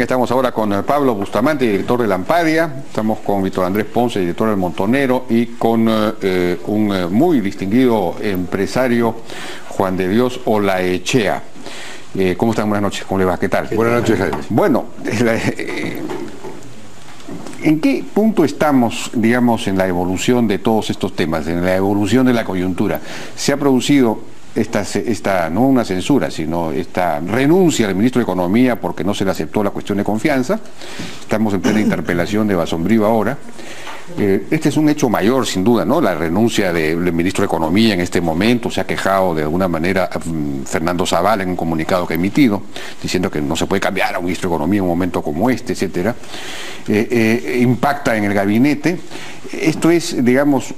Estamos ahora con Pablo Bustamante, director de Lampadia, estamos con Víctor Andrés Ponce, director del Montonero, y con un muy distinguido empresario, Juan de Dios Olaechea. ¿Cómo están? Buenas noches, ¿cómo le va? ¿Qué tal? Buenas noches, Jaime. Bueno, ¿en qué punto estamos, digamos, en la evolución de todos estos temas, en la evolución de la coyuntura? Se ha producido no una censura, sino esta renuncia al ministro de Economía porque no se le aceptó la cuestión de confianza. Estamos en plena interpelación de Basombrío ahora. Este es un hecho mayor, sin duda, ¿no? La renuncia del ministro de Economía en este momento. Se ha quejado de alguna manera Fernando Zavala en un comunicado que ha emitido, diciendo que no se puede cambiar a un ministro de Economía en un momento como este, etcétera. Impacta en el gabinete. Esto es, digamos,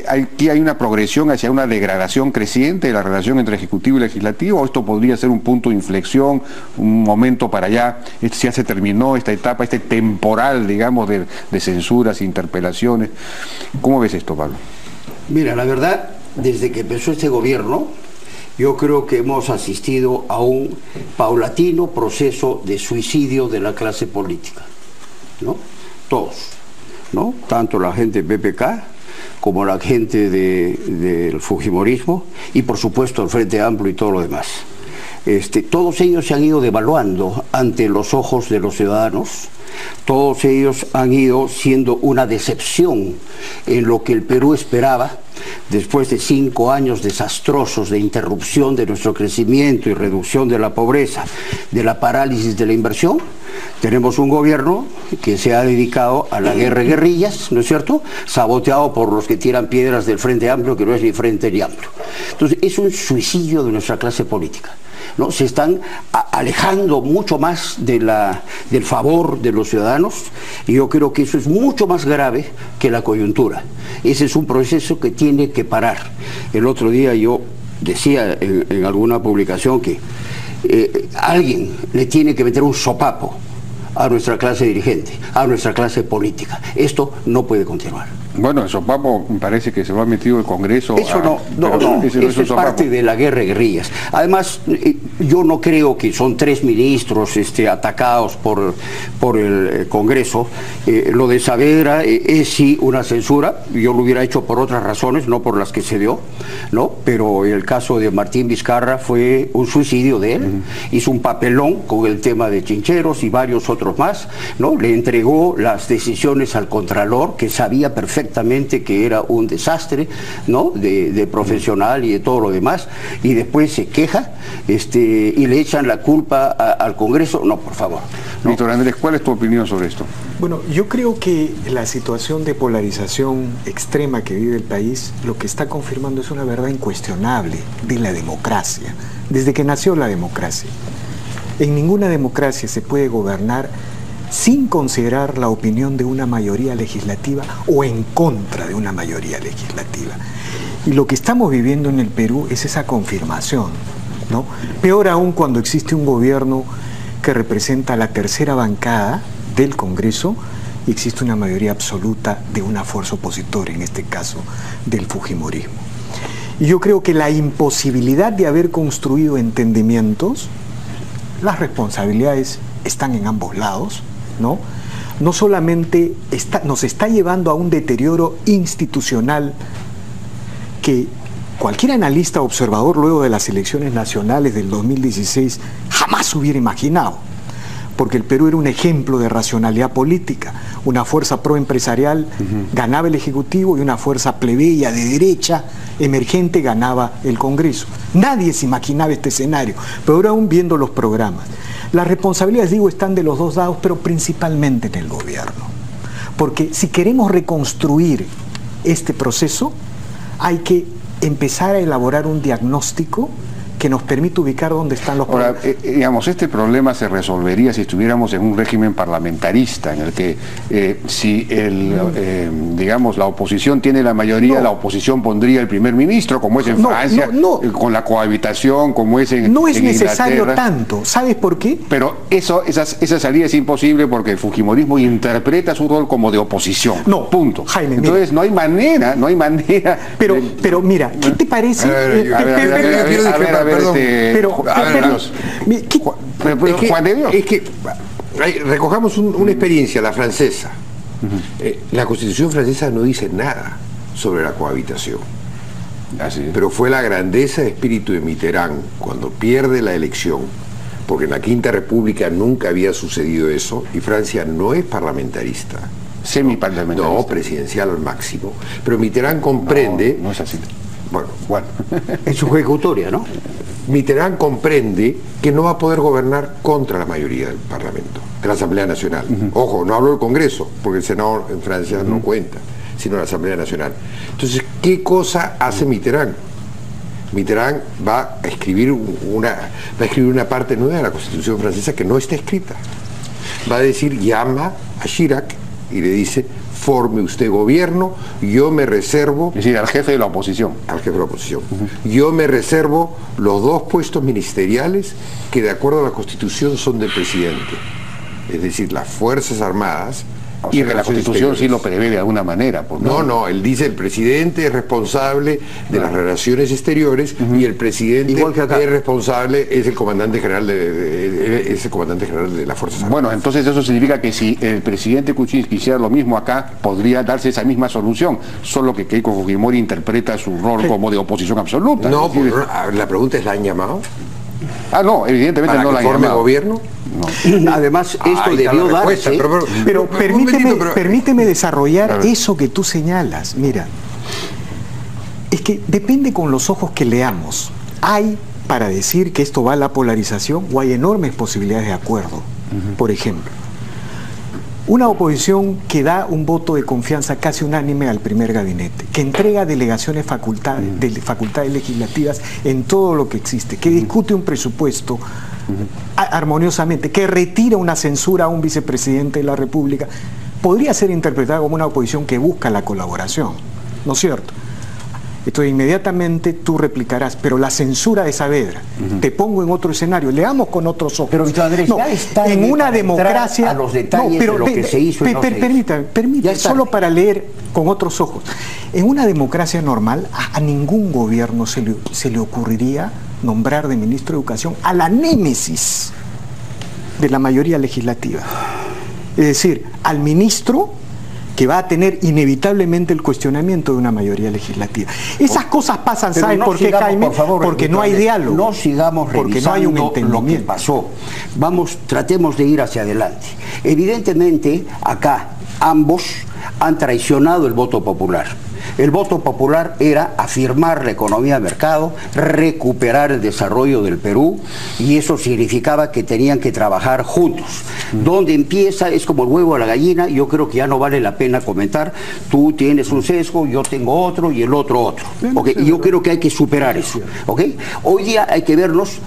aquí hay una progresión hacia una degradación creciente de la relación entre Ejecutivo y Legislativo, o esto podría ser un punto de inflexión, un momento para allá, ya se terminó esta etapa, este temporal, digamos, de censuras, interpelaciones. ¿Cómo ves esto, Pablo? Mira, la verdad, desde que empezó este gobierno, yo creo que hemos asistido a un paulatino proceso de suicidio de la clase política, ¿no? Todos, ¿no? Tanto la gente del PPK como la gente del Fujimorismo y por supuesto el Frente Amplio y todo lo demás. Todos ellos se han ido devaluando ante los ojos de los ciudadanos. Todos ellos han ido siendo una decepción en lo que el Perú esperaba después de 5 años desastrosos de interrupción de nuestro crecimiento y reducción de la pobreza, de la parálisis de la inversión. Tenemos un gobierno que se ha dedicado a la guerra de guerrillas, ¿no es cierto?, saboteado por los que tiran piedras del Frente Amplio, que no es ni Frente ni Amplio. Entonces es un suicidio de nuestra clase política, ¿no? Se están alejando mucho más del favor de los ciudadanos, y yo creo que eso es mucho más grave que la coyuntura. Ese es un proceso que tiene que parar. El otro día yo decía en alguna publicación que alguien le tiene que meter un sopapo a nuestra clase dirigente, a nuestra clase política. Esto no puede continuar. Bueno, el sopapo parece que se lo ha metido el Congreso. Eso eso es parte de la guerra de guerrillas. Además, yo no creo que son 3 ministros atacados por el Congreso. Lo de Saavedra es sí una censura. Yo lo hubiera hecho por otras razones, no por las que se dio, ¿no? Pero el caso de Martín Vizcarra fue un suicidio de él. Hizo un papelón con el tema de Chincheros y varios otros más, ¿no? Le entregó las decisiones al Contralor, que sabía perfectamente que era un desastre, ¿no?, de profesional y de todo lo demás, y después se queja y le echan la culpa al Congreso. No, por favor, ¿no? Víctor Andrés, ¿cuál es tu opinión sobre esto? Bueno, yo creo que la situación de polarización extrema que vive el país lo que está confirmando es una verdad incuestionable de la democracia, desde que nació la democracia. En ninguna democracia se puede gobernar sin considerar la opinión de una mayoría legislativa o en contra de una mayoría legislativa. Y lo que estamos viviendo en el Perú es esa confirmación, ¿no? Peor aún cuando existe un gobierno que representa la tercera bancada del Congreso y existe una mayoría absoluta de una fuerza opositora, en este caso del Fujimorismo. Y yo creo que la imposibilidad de haber construido entendimientos, las responsabilidades están en ambos lados, ¿no? No solamente nos está llevando a un deterioro institucional que cualquier analista observador luego de las elecciones nacionales del 2016 jamás hubiera imaginado, porque el Perú era un ejemplo de racionalidad política. Una fuerza proempresarial ganaba el Ejecutivo y una fuerza plebeya de derecha emergente ganaba el Congreso. Nadie se imaginaba este escenario, pero ahora aún viendo los programas. Las responsabilidades, digo, están de los dos lados, pero principalmente en el gobierno. Porque si queremos reconstruir este proceso, hay que empezar a elaborar un diagnóstico que nos permite ubicar dónde están los problemas. Ahora, digamos, este problema se resolvería si estuviéramos en un régimen parlamentarista, en el que si digamos, la oposición tiene la mayoría, la oposición pondría el primer ministro, como es en Francia, con la cohabitación, como es en No es necesario Inglaterra. tanto. ¿Sabes por qué? Pero esa salida es imposible porque el fujimorismo interpreta su rol como de oposición. No, punto. Jaime, entonces no hay manera. Pero mira, ¿qué te parece? ver, Carlos. Juan de Dios. Es que recojamos una experiencia, la francesa. La Constitución francesa no dice nada sobre la cohabitación. Así es. Pero fue la grandeza de espíritu de Mitterrand cuando pierde la elección, porque en la Quinta República nunca había sucedido eso, y Francia no es parlamentarista. Semiparlamentarista. No, presidencial al máximo. Pero Mitterrand comprende... No es así. Bueno. En su ejecutoria, ¿no? Mitterrand comprende que no va a poder gobernar contra la mayoría del Parlamento, de la Asamblea Nacional. Ojo, no hablo del Congreso, porque el Senado en Francia no cuenta, sino la Asamblea Nacional. Entonces, ¿qué cosa hace Mitterrand? Mitterrand va a escribir una parte nueva de la Constitución francesa que no está escrita. Va a decir, llama a Chirac y le dice: forme usted gobierno, yo me reservo... Es decir, al jefe de la oposición. Al jefe de la oposición. Yo me reservo los 2 puestos ministeriales que de acuerdo a la Constitución son del presidente. Es decir, las Fuerzas Armadas... O sea, que la Constitución sí lo prevé de alguna manera. No, él dice el presidente es responsable de las relaciones exteriores y el presidente es responsable, es el comandante general de las Fuerzas Armadas. Bueno, entonces eso significa que si el presidente Kuczynski hiciera lo mismo acá, podría darse esa misma solución, solo que Keiko Fujimori interpreta su rol como de oposición absoluta. No, pues, la pregunta es, ¿la han llamado? No, evidentemente no la han llamado. ¿Para que forme gobierno? No. Además, esto debió darse... Pero permíteme desarrollar eso que tú señalas. Mira, es que depende con los ojos que leamos. Hay para decir que esto va a la polarización o hay enormes posibilidades de acuerdo. Por ejemplo, una oposición que da un voto de confianza casi unánime al primer gabinete, que entrega delegaciones facultades legislativas en todo lo que existe, que discute un presupuesto armoniosamente, que retira una censura a un vicepresidente de la República, podría ser interpretada como una oposición que busca la colaboración, ¿no es cierto? Entonces inmediatamente tú replicarás, pero la censura de Saavedra, te pongo en otro escenario, leamos con otros ojos. Pero Andrés, no, ya está en una democracia... a los detalles de lo que se hizo y no se hizo. Permítame, solo para leer con otros ojos. En una democracia normal, a ningún gobierno se le ocurriría nombrar de ministro de Educación a la némesis de la mayoría legislativa. Es decir, al ministro que va a tener inevitablemente el cuestionamiento de una mayoría legislativa. Esas cosas pasan, ¿sabes por qué, Jaime? Por favor, porque no hay diálogo. No sigamos porque no hay un entendimiento. Lo que pasó. Tratemos de ir hacia adelante. Evidentemente, acá ambos han traicionado el voto popular. El voto popular era afirmar la economía de mercado, recuperar el desarrollo del Perú, y eso significaba que tenían que trabajar juntos. Donde empieza es como el huevo a la gallina. Yo creo que ya no vale la pena comentar. Tú tienes un sesgo, yo tengo otro y el otro. ¿Okay? Y yo creo que hay que superar eso. ¿Okay? Hoy día hay que vernos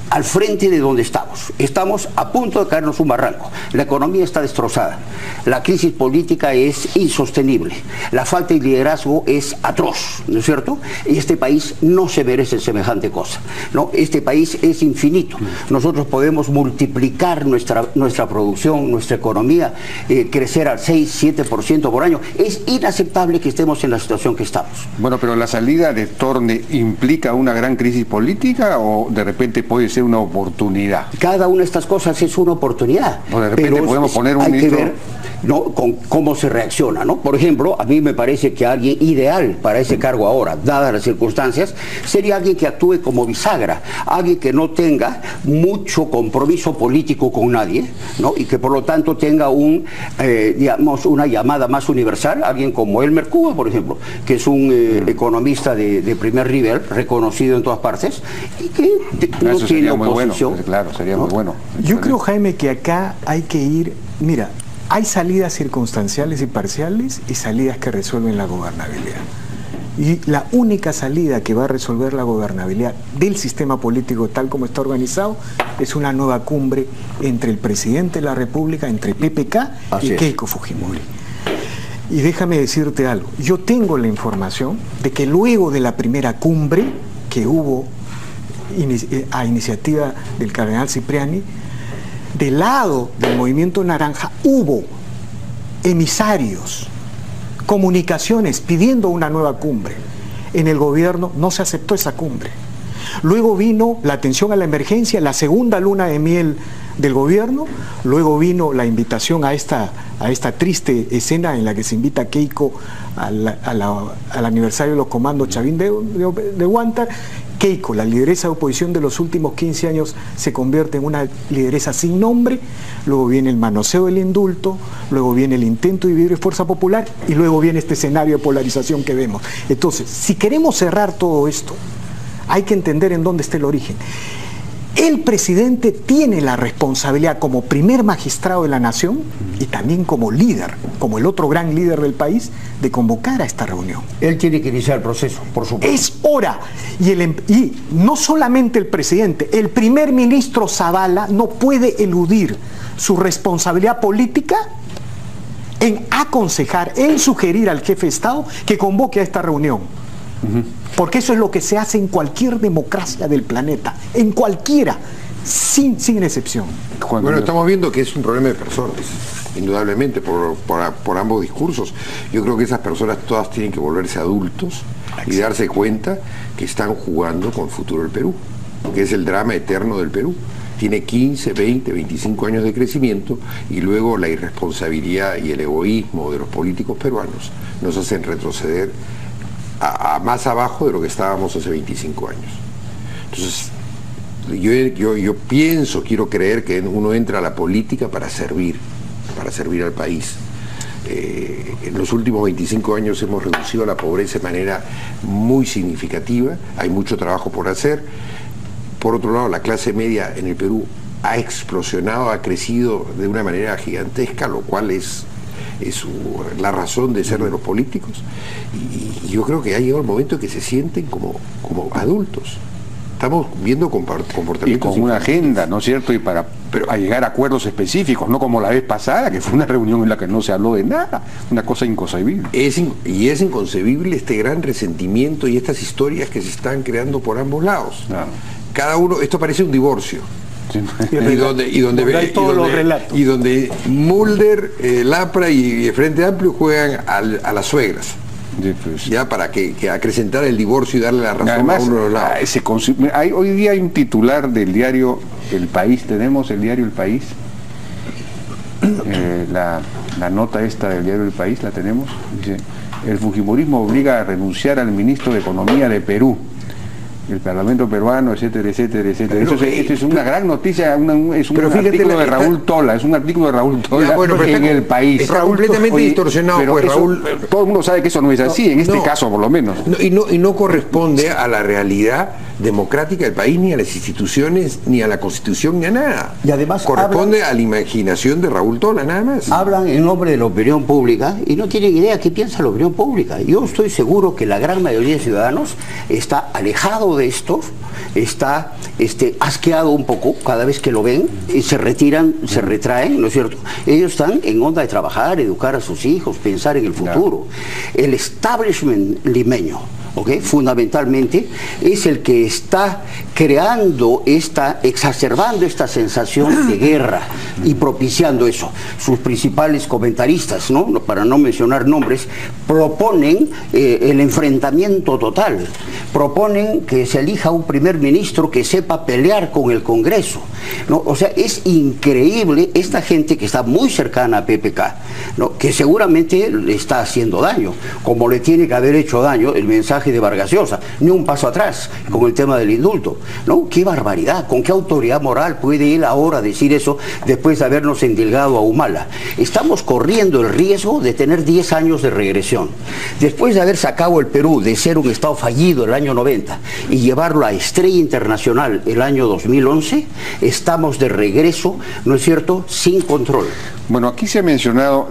al frente de donde estamos. Estamos a punto de caernos un barranco. La economía está destrozada. La crisis política es insostenible. La falta de liderazgo es atroz, ¿no es cierto? Y este país no se merece semejante cosa, ¿no? Este país es infinito. Nosotros podemos multiplicar nuestra producción, nuestra economía, crecer al 6-7% por año. Es inaceptable que estemos en la situación que estamos. Bueno, pero la salida de Torne implica una gran crisis política o de repente puede ser una oportunidad. Cada una de estas cosas es una oportunidad. No, de repente podemos poner un hay ministro... que ver, ¿no?, con cómo se reacciona, ¿no? Por ejemplo, a mí me parece que alguien ideal para ese cargo ahora, dadas las circunstancias, sería alguien que actúe como bisagra, alguien que no tenga mucho compromiso político con nadie, ¿no? Y que por lo tanto tenga digamos, una llamada más universal, alguien como Elmer Cuba, por ejemplo, que es un economista de primer nivel, reconocido en todas partes, y que no tiene oposición. Bueno, claro, sería muy bueno. Yo creo, Jaime, que acá hay que ir... Mira, hay salidas circunstanciales y parciales y salidas que resuelven la gobernabilidad. Y la única salida que va a resolver la gobernabilidad del sistema político tal como está organizado es una nueva cumbre entre el presidente de la República, entre PPK y Keiko Fujimori. Y déjame decirte algo, yo tengo la información de que luego de la primera cumbre que hubo a iniciativa del cardenal Cipriani, del lado del Movimiento Naranja hubo emisarios, comunicaciones pidiendo una nueva cumbre. En el gobierno no se aceptó esa cumbre, luego vino la atención a la emergencia, la segunda luna de miel del gobierno, luego vino la invitación a esta triste escena en la que se invita a Keiko al aniversario de los comandos Chavín de Huántar. Keiko, la lideresa de oposición de los últimos 15 años, se convierte en una lideresa sin nombre, luego viene el manoseo del indulto, luego viene el intento de dividir Fuerza Popular y luego viene este escenario de polarización que vemos. Entonces, si queremos cerrar todo esto, hay que entender en dónde está el origen. El presidente tiene la responsabilidad como primer magistrado de la nación y también como líder, como el otro gran líder del país, de convocar a esta reunión. Él tiene que iniciar el proceso, por supuesto. Es hora. Y no solamente el presidente, el primer ministro Zavala no puede eludir su responsabilidad política en aconsejar, en sugerir al jefe de Estado que convoque a esta reunión. Porque eso es lo que se hace en cualquier democracia del planeta, en cualquiera, sin excepción. Bueno, estamos viendo que es un problema de personas, indudablemente, por ambos discursos. Yo creo que esas personas todas tienen que volverse adultos y darse cuenta que están jugando con el futuro del Perú, que es el drama eterno del Perú. Tiene 15, 20, 25 años de crecimiento y luego la irresponsabilidad y el egoísmo de los políticos peruanos nos hacen retroceder a más abajo de lo que estábamos hace 25 años. Entonces, yo quiero creer que uno entra a la política para servir al país. En los últimos 25 años hemos reducido la pobreza de manera muy significativa, hay mucho trabajo por hacer. Por otro lado, la clase media en el Perú ha explosionado, ha crecido de una manera gigantesca, lo cual es la razón de ser de los políticos, y yo creo que ha llegado el momento en que se sienten como adultos. Estamos viendo comportamientos y con una agenda, ¿no es cierto? Y para llegar a acuerdos específicos, no como la vez pasada, que fue una reunión en la que no se habló de nada, una cosa inconcebible. Es inconcebible este gran resentimiento y estas historias que se están creando por ambos lados. Claro. Cada uno, esto parece un divorcio. Sí. Y donde Mulder, Lapra y el Frente Amplio juegan a las suegras. Sí, pues. Ya para que acrecentar el divorcio y darle la razón. Además, a uno de los lados. Hoy día hay un titular del diario El País, tenemos el diario El País, la nota esta del diario El País la tenemos, dice: el fujimorismo obliga a renunciar al ministro de Economía de Perú, el Parlamento peruano, etcétera, etcétera, etcétera. Esto es una gran noticia, es un artículo de Raúl Tola, en El País. Está completamente distorsionado, pero pues Raúl... todo el mundo sabe que eso no es así, en este caso por lo menos. Y no corresponde a la realidad democrática del país, ni a las instituciones, ni a la Constitución, ni a nada. Y además corresponde a la imaginación de Raúl Tola, nada más. Hablan en nombre de la opinión pública y no tienen idea qué piensa la opinión pública. Yo estoy seguro que la gran mayoría de ciudadanos está alejado de esto, está asqueado un poco cada vez que lo ven y se retiran, se retraen, ¿no es cierto? Ellos están en onda de trabajar, educar a sus hijos, pensar en el futuro. El establishment limeño, ¿okay?, fundamentalmente es el que está creando exacerbando esta sensación de guerra y propiciando eso. Sus principales comentaristas, ¿no?, para no mencionar nombres, proponen el enfrentamiento total, proponen que se elija un primer ministro que sepa pelear con el Congreso, ¿no? O sea, es increíble esta gente que está muy cercana a PPK, ¿no?, que seguramente le está haciendo daño, como le tiene que haber hecho daño el mensaje de Vargas Llosa, ni un paso atrás con el tema del indulto, ¿no? Qué barbaridad, con qué autoridad moral puede él ahora decir eso después de habernos endilgado a Humala. Estamos corriendo el riesgo de tener 10 años de regresión. Después de haber sacado el Perú de ser un estado fallido el año 90 y llevarlo a estrella internacional el año 2011, estamos de regreso, ¿no es cierto?, sin control. Bueno, aquí se ha mencionado,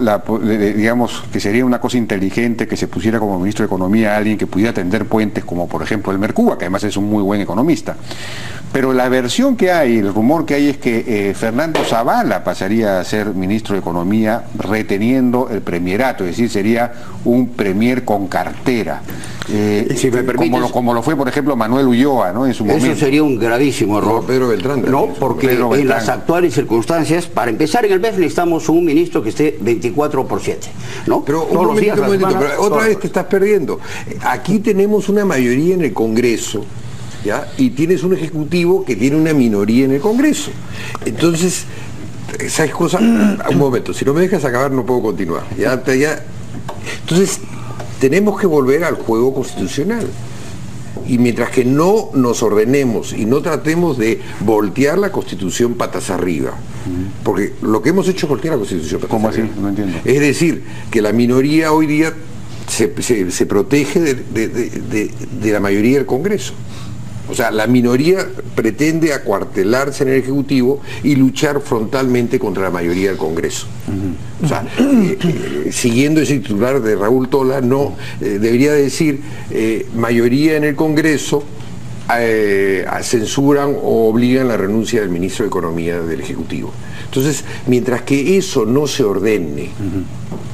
digamos, que sería una cosa inteligente que se pusiera como ministro de Economía a alguien que pudiera tender puentes, como por ejemplo el Mercuba, que además es un muy buen economista. Pero la versión que hay, el rumor que hay es que Fernando Zavala pasaría a ser ministro de Economía reteniendo el premierato, es decir, sería un premier con cartera. Si me permites, como lo fue, por ejemplo, Manuel Ulloa, ¿no?, en su momento. Eso sería un gravísimo error. Pedro Beltrán. No, porque en las actuales circunstancias, para empezar en el BEF necesitamos un ministro que esté 24/7, ¿no? Pero un momentito, pero otra vez te estás perdiendo. Aquí tenemos una mayoría en el Congreso ¿ya? Y tienes un ejecutivo que tiene una minoría en el Congreso. Entonces, esas cosas, un momento, si no me dejas acabar no puedo continuar. Entonces, tenemos que volver al juego constitucional. Y mientras que no nos ordenemos y no tratemos de voltear la Constitución patas arriba, porque lo que hemos hecho es voltear la Constitución patas ¿Cómo arriba. así? No entiendo. Es decir, que la minoría hoy día se protege de la mayoría del Congreso. O sea, la minoría pretende acuartelarse en el Ejecutivo y luchar frontalmente contra la mayoría del Congreso. O sea, siguiendo ese titular de Raúl Tola, no debería decir mayoría en el Congreso censuran o obligan la renuncia del ministro de Economía del Ejecutivo. Entonces, mientras que eso no se ordene,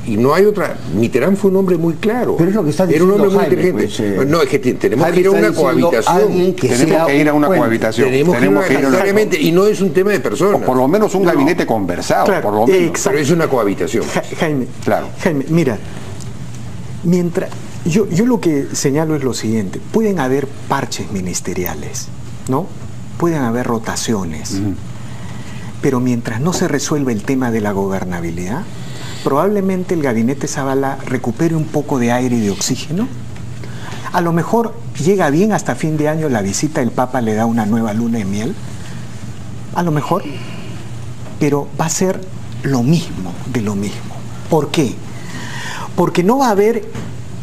y no hay otra. Mitterrand fue un hombre muy claro. Pero es lo que está diciendo. diciendo Era un hombre muy inteligente. No, es que tenemos que ir a una cohabitación. Tenemos que ir a una cohabitación. Tenemos que ir necesariamente, y no es un tema de personas. O por lo menos un gabinete conversado, claro, por lo menos. Pero es una cohabitación. Jaime, claro. Jaime, mira, mientras yo lo que señalo es lo siguiente: pueden haber parches ministeriales, ¿no? Pueden haber rotaciones, pero mientras no se resuelva el tema de la gobernabilidad, probablemente el gabinete Zavala recupere un poco de aire y de oxígeno. A lo mejor llega bien hasta fin de año, la visita del Papa le da una nueva luna de miel. A lo mejor, pero va a ser lo mismo de lo mismo. ¿Por qué? Porque no va a haber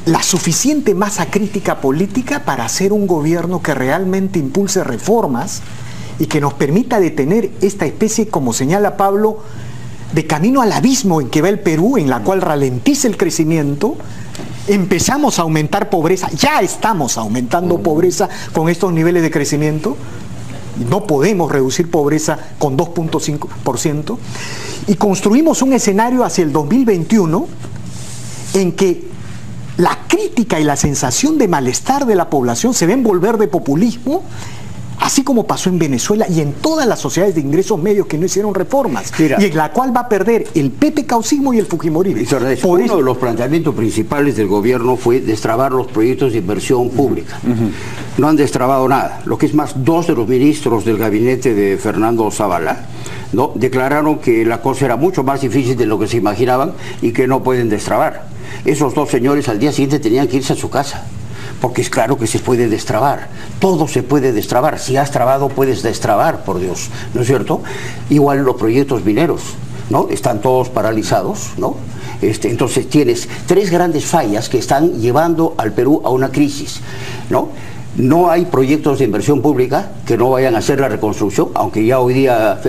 la suficiente masa crítica política para hacer un gobierno que realmente impulse reformas y que nos permita detener esta especie, como señala Pablo, de camino al abismo en que va el Perú, en la cual ralentiza el crecimiento. Empezamos a aumentar pobreza, ya estamos aumentando pobreza con estos niveles de crecimiento. No podemos reducir pobreza con 2.5%. Y construimos un escenario hacia el 2021 en que la crítica y la sensación de malestar de la población se va a envolver de populismo, así como pasó en Venezuela y en todas las sociedades de ingresos medios que no hicieron reformas. Mira, y en la cual va a perder el PPK-usismo y el Fujimorismo. Uno de los planteamientos principales del gobierno fue destrabar los proyectos de inversión pública. No han destrabado nada. Lo que es más, 2 de los ministros del gabinete de Fernando Zavala, ¿no?, declararon que la cosa era mucho más difícil de lo que se imaginaban y que no pueden destrabar. Esos 2 señores al día siguiente tenían que irse a su casa. Porque es claro que se puede destrabar, todo se puede destrabar, si has trabado puedes destrabar, por Dios, ¿no es cierto? Igual los proyectos mineros, ¿no? Están todos paralizados, ¿no? Entonces tienes 3 grandes fallas que están llevando al Perú a una crisis, ¿no? No hay proyectos de inversión pública que no vayan a hacer la reconstrucción, aunque ya hoy día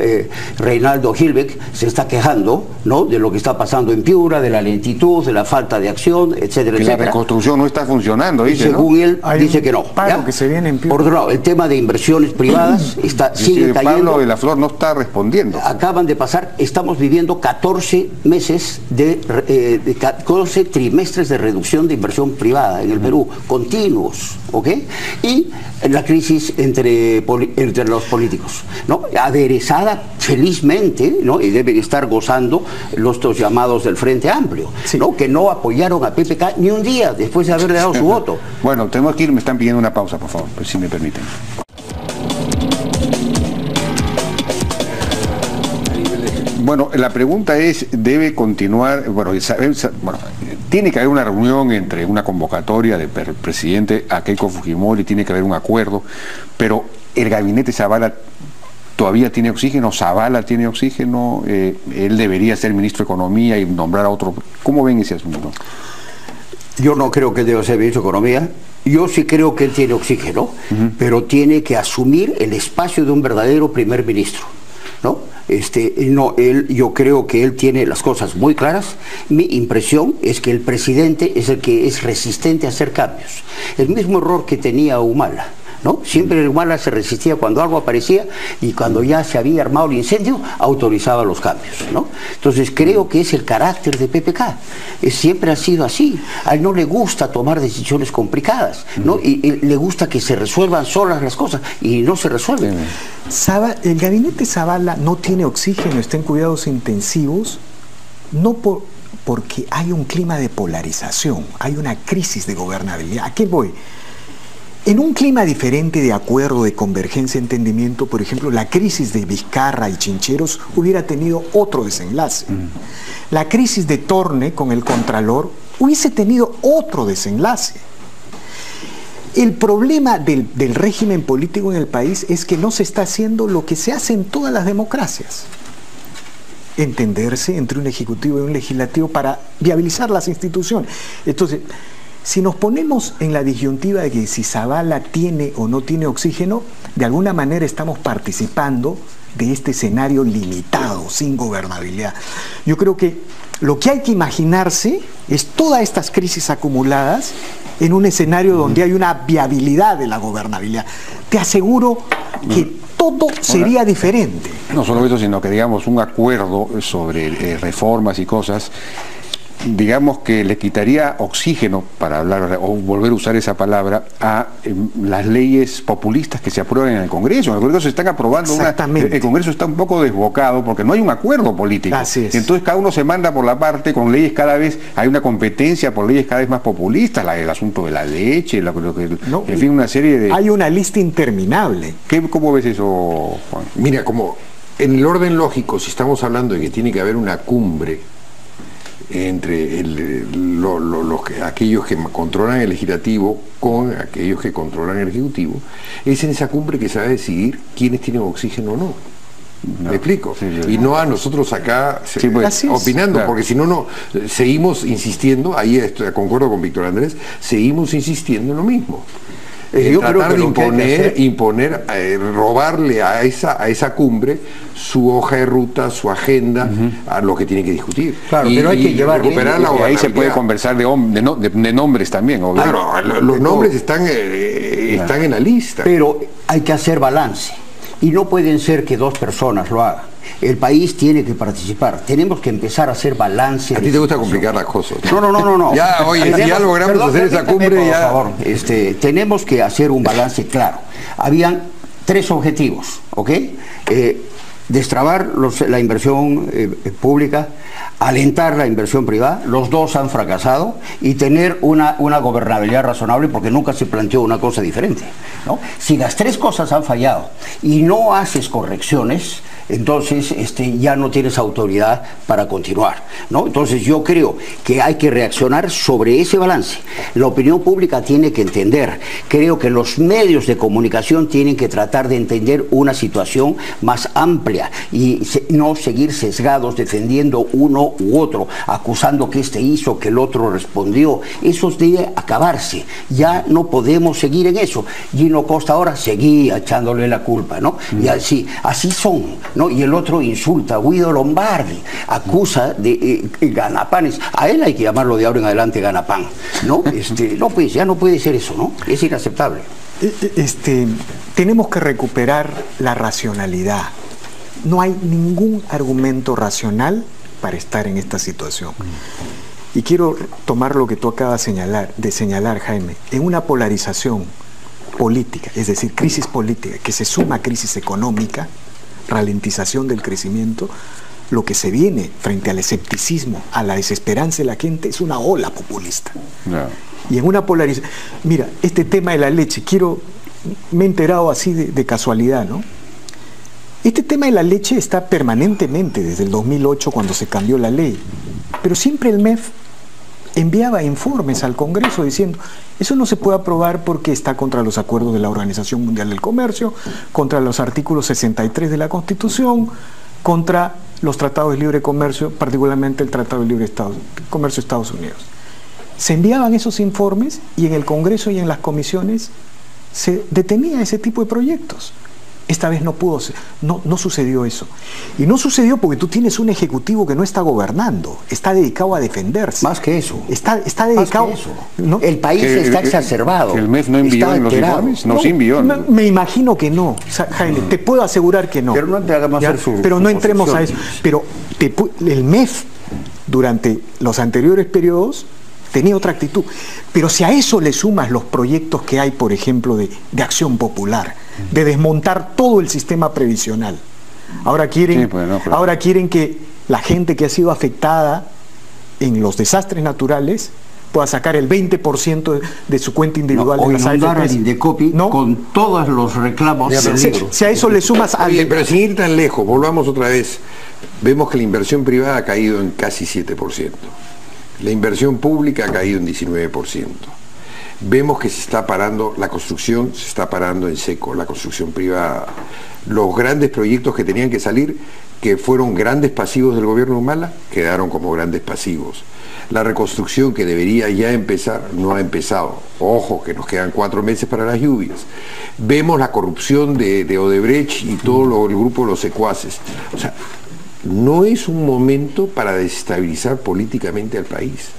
Reinaldo Gilbeck se está quejando, ¿no?, de lo que está pasando en Piura, de la lentitud, de la falta de acción, etcétera, que etcétera. La reconstrucción no está funcionando, dice, según ¿no? él, dice que no. Paro que se viene en Piura. Por otro lado, el tema de inversiones privadas sigue cayendo. Pablo de la Flor no está respondiendo. Acaban de pasar, estamos viviendo 14 meses 14 trimestres de reducción de inversión privada en el Perú, continuos, ¿ok? Y la crisis entre los políticos, ¿no?, aderezada felizmente, ¿no?, y deben estar gozando los llamados del Frente Amplio, ¿no?, que no apoyaron a PPK ni un día después de haberle dado su voto. Bueno, tenemos que ir, me están pidiendo una pausa, por favor, si me permiten. Bueno, la pregunta es, ¿debe continuar? Bueno, tiene que haber una reunión entre una convocatoria del presidente a Keiko Fujimori, tiene que haber un acuerdo, pero el gabinete Zavala todavía tiene oxígeno, Zavala tiene oxígeno, él debería ser ministro de Economía y nombrar a otro. ¿Cómo ven ese asunto? Yo no creo que deba ser ministro de Economía. Yo sí creo que él tiene oxígeno, pero tiene que asumir el espacio de un verdadero primer ministro, ¿no? Yo creo que él tiene las cosas muy claras. Mi impresión es que el presidente es el que es resistente a hacer cambios. El mismo error que tenía Humala, ¿no? Siempre Humala se resistía cuando algo aparecía y cuando ya se había armado el incendio autorizaba los cambios, ¿no? Entonces creo que es el carácter de PPK. Siempre ha sido así. A él no le gusta tomar decisiones complicadas, ¿no? Y le gusta que se resuelvan solas las cosas y no se resuelven. El gabinete Zavala no tiene oxígeno, está en cuidados intensivos, no porque hay un clima de polarización, hay una crisis de gobernabilidad. ¿A qué voy? En un clima diferente de acuerdo, de convergencia, entendimiento, por ejemplo, la crisis de Vizcarra y Chincheros hubiera tenido otro desenlace. La crisis de Torne con el Contralor hubiese tenido otro desenlace. El problema del régimen político en el país es que no se está haciendo lo que se hace en todas las democracias. Entenderse entre un ejecutivo y un legislativo para viabilizar las instituciones. Entonces, si nos ponemos en la disyuntiva de que si Zabala tiene o no tiene oxígeno, de alguna manera estamos participando de este escenario limitado, sin gobernabilidad. Yo creo que lo que hay que imaginarse es todas estas crisis acumuladas en un escenario donde hay una viabilidad de la gobernabilidad. Te aseguro que todo sería diferente. No solo eso, sino que digamos un acuerdo sobre reformas y cosas, digamos que le quitaría oxígeno, para hablar o volver a usar esa palabra, a las leyes populistas que se aprueban en el Congreso. En el Congreso se están aprobando el Congreso está un poco desbocado porque no hay un acuerdo político. Así es. Entonces cada uno se manda por la parte con leyes cada vez, hay una competencia por leyes cada vez más populistas, el asunto de la leche, en fin, una serie de... Hay una lista interminable. ¿Cómo ves eso, Juan? Mira, como en el orden lógico, si estamos hablando de que tiene que haber una cumbre entre aquellos que controlan el legislativo con aquellos que controlan el ejecutivo, es en esa cumbre que se va a decidir quiénes tienen oxígeno o no. ¿Me explico? Sí, y no a nosotros acá opinando, claro. Porque si no, seguimos insistiendo, ahí concuerdo con Víctor Andrés, seguimos insistiendo en lo mismo. Yo tratar creo que de imponer, robarle a esa cumbre su hoja de ruta, su agenda, a lo que tiene que discutir. Claro, pero hay que llevar recuperar la y ahí se puede conversar de nombres también, obviamente. Claro, los nombres están en la lista. Pero hay que hacer balance. Y no pueden ser que dos personas lo hagan. El país tiene que participar. Tenemos que empezar a hacer balance. A ti te gusta complicar las cosas. No. Ya, oye, si ya logramos hacer esa cumbre, por ya... favor, tenemos que hacer un balance claro. Habían 3 objetivos, ¿ok? Destrabar la inversión pública, alentar la inversión privada, los dos han fracasado, y tener una gobernabilidad razonable, porque nunca se planteó una cosa diferente, ¿no? Si las 3 cosas han fallado y no haces correcciones, entonces ya no tienes autoridad para continuar, ¿no? Entonces yo creo que hay que reaccionar sobre ese balance. La opinión pública tiene que entender, creo que los medios de comunicación tienen que tratar de entender una situación más amplia y no seguir sesgados defendiendo uno u otro, acusando que este hizo, que el otro respondió. Eso debe acabarse, ya no podemos seguir en eso. Gino Costa ahora seguía echándole la culpa, ¿no? Y así son, ¿no? Y el otro insulta, Guido Lombardi acusa de ganapanes. A él hay que llamarlo de ahora en adelante ganapán, ¿no? No, pues ya no puede ser eso, ¿no? Es inaceptable. Tenemos que recuperar la racionalidad. No hay ningún argumento racional para estar en esta situación. Y quiero tomar lo que tú acabas de señalar, Jaime, en una polarización política, es decir, crisis política, que se suma a crisis económica, ralentización del crecimiento, lo que se viene frente al escepticismo, a la desesperanza de la gente, es una ola populista. No. Y en una polarización... Mira, este tema de la leche, me he enterado así de casualidad, ¿no? Este tema de la leche está permanentemente desde el 2008, cuando se cambió la ley, pero siempre el MEF enviaba informes al Congreso diciendo: eso no se puede aprobar porque está contra los acuerdos de la Organización Mundial del Comercio, contra los artículos 63 de la Constitución, contra los tratados de libre comercio, particularmente el Tratado de Libre Comercio de Estados Unidos. Se enviaban esos informes y en el Congreso y en las comisiones se detenía ese tipo de proyectos. Esta vez no sucedió eso. Y no sucedió porque tú tienes un ejecutivo que no está gobernando, está dedicado a defenderse. Más que eso. Está dedicado... Más que eso. ¿No? El país está exacerbado. ¿El MEF no envió en los informes? No, sí envió. Me imagino que no, Jaime, te puedo asegurar que no. Pero no te hagamos hacer pero no entremos a eso. Pero el MEF, durante los anteriores periodos, tenía otra actitud. Pero si a eso le sumas los proyectos que hay, por ejemplo, de acción popular, de desmontar todo el sistema previsional, ahora quieren que la gente que ha sido afectada en los desastres naturales pueda sacar el 20% de su cuenta individual o de las inundar al AFPs. Indecopi ¿No? con todos los reclamos del libro. Si a eso le sumas al... Oye, pero sin ir tan lejos, volvamos otra vez. Vemos que la inversión privada ha caído en casi 7%. La inversión pública ha caído en 19%. Vemos que se está parando, la construcción se está parando en seco, la construcción privada. Los grandes proyectos que tenían que salir, que fueron grandes pasivos del gobierno de Humala, quedaron como grandes pasivos. La reconstrucción que debería ya empezar, no ha empezado. Ojo, que nos quedan 4 meses para las lluvias. Vemos la corrupción de Odebrecht y todo el grupo de los secuaces. O sea, no es un momento para desestabilizar políticamente al país.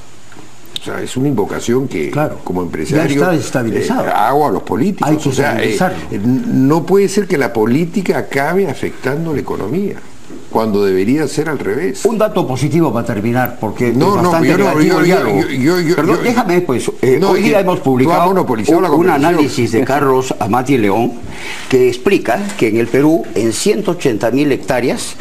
O sea, es una invocación que, claro, como empresario, ya está desestabilizado. Hago a los políticos. Hay que o sea, no puede ser que la política acabe afectando la economía, cuando debería ser al revés. Un dato positivo para terminar, porque No, es bastante negativo el diálogo. Perdón, déjame pues, hoy día hemos publicado un análisis de Carlos Amati León que explica que en el Perú, en 180.000 hectáreas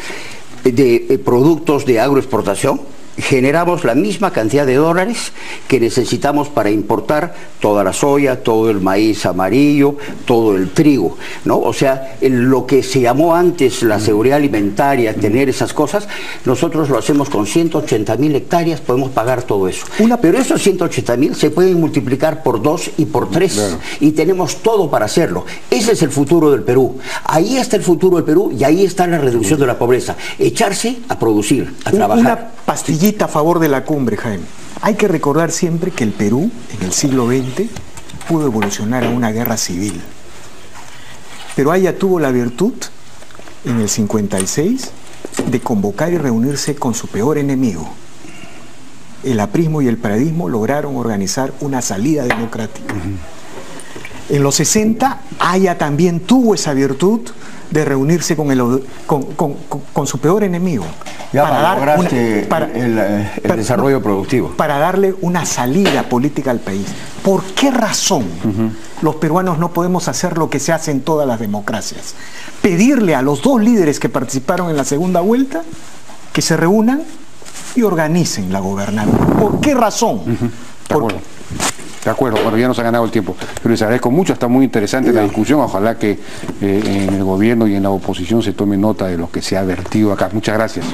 de productos de agroexportación, generamos la misma cantidad de dólares que necesitamos para importar toda la soya, todo el maíz amarillo, todo el trigo, ¿no? O sea, lo que se llamó antes la seguridad alimentaria, tener esas cosas, nosotros lo hacemos con 180.000 hectáreas, podemos pagar todo eso. Pero esos 180.000 se pueden multiplicar por 2 y por 3, claro, y tenemos todo para hacerlo. Ese es el futuro del Perú. Ahí está el futuro del Perú y ahí está la reducción de la pobreza. Echarse a producir, a trabajar. Una pastillita a favor de la cumbre, Jaime. Hay que recordar siempre que el Perú, en el siglo XX, pudo evolucionar a una guerra civil. Pero ella tuvo la virtud, en el 56, de convocar y reunirse con su peor enemigo. El aprismo y el paradismo lograron organizar una salida democrática. En los 60, Haya también tuvo esa virtud de reunirse con su peor enemigo. Ya para lograr el desarrollo productivo. Para darle una salida política al país. ¿Por qué razón los peruanos no podemos hacer lo que se hace en todas las democracias? Pedirle a los 2 líderes que participaron en la segunda vuelta que se reúnan y organicen la gobernanza. ¿Por qué razón? De acuerdo, bueno, ya nos ha ganado el tiempo, pero les agradezco mucho, está muy interesante la discusión, ojalá que en el gobierno y en la oposición se tome nota de lo que se ha vertido acá. Muchas gracias.